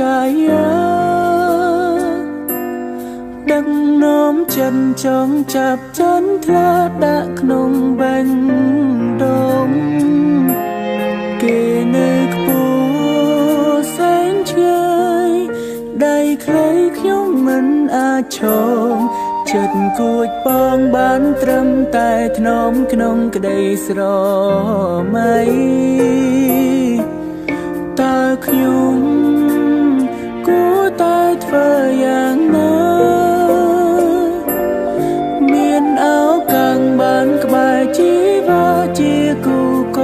កាយាដឹកនាំចិនចង់ចាប់ចិនថ្លាដាក់ក្នុងបាញ់ដងគេនៅខ្ពស់សែនឆ្ងាយដៃខ្លីខ្ញុំមិនអាចឈរចិត្តគួចបងបានត្រឹមតែថ្នមក្នុងក្តីស្រមៃតើខ្ញុំគួរតែធ្វើយ៉ាងណាមានអោកាំងបានក្បែរជីវាជាគូក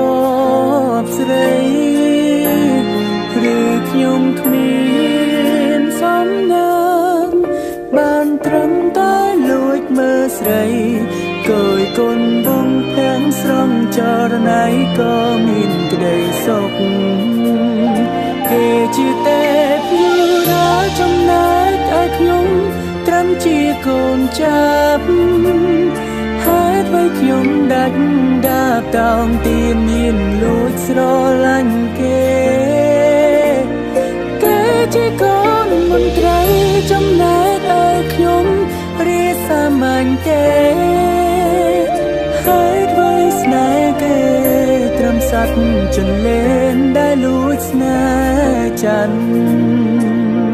បស្រីឬខ្ញុំគ្មានសំណាងបានត្រឹមតែលួចមើលស្រីគយគុណបងភាំងស្រងចរណៃក៏មានក្តីសុខគេជាទេពយុរាចំណែកឲ្យខ្ញុំត្រឹមជាកូនចាប់ហេតុអ្វីខ្ញុំដាច់ដាបតោងទានមានលួចស្រឡាញ់គេជាកូនមន្ត្រីចំណែកឲ្យខ្ញុំរាសាមញ្ញទេហើយអ្វីស្នេហ៍គេត្រឹមសត្វចន្លេនដែលលួចស្នេហ៍ច័ន្ទ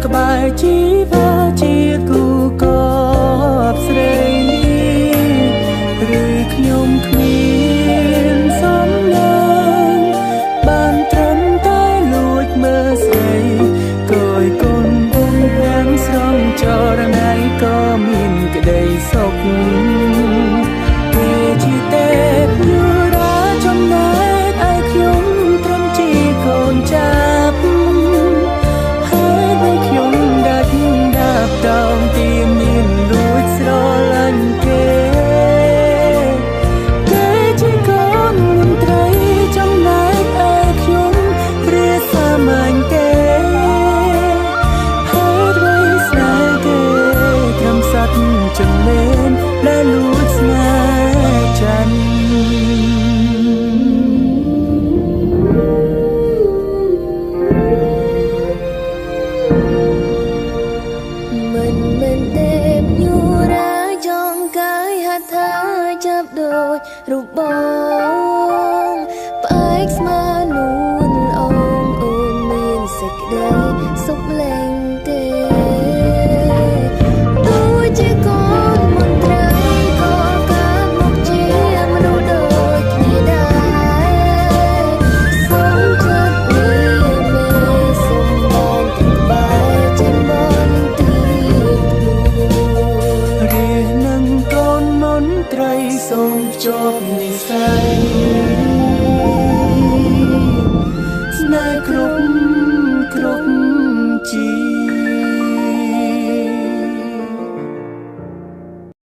ក្បែរជីវាជាគូកបស្រីឬខ្ញុំគ្មានសំណាងបានត្រឹមតែលួចមើលស្រីគយគុណបងភាំងស្រងចរណៃក៏មានក្តីសុខគេជាទេពយុរាចំណែកឲ្យខ្ញុំត្រឹមជាកូនចាប់តោងទានមានលួចស្រឡាញ់គេជាកូនមន្ត្រីចំណែកឲ្យខ្ញុំរាសាមញ្ញទេហើយអ្វីស្នេហ៍គេត្រឹមសត្វចន្លេនដែលលួចស្នេហ៍ច័ន្ទចាប់ដូចរូបបងផ្អែកស្មើនួនអូនអូនមានសេចក្តីសុខលែងទេទោះជាកូនមន្ត្រីក៏កើតមកជាមនុស្សដូចគ្នាដែរសូមចិត្តនេះមេសូមបានទឹកបាយចិនបនទីរៀននឹងកូនមន្ត្រីសូមជាប់និស្ស័យស្នេហ៍គ្រប់ជី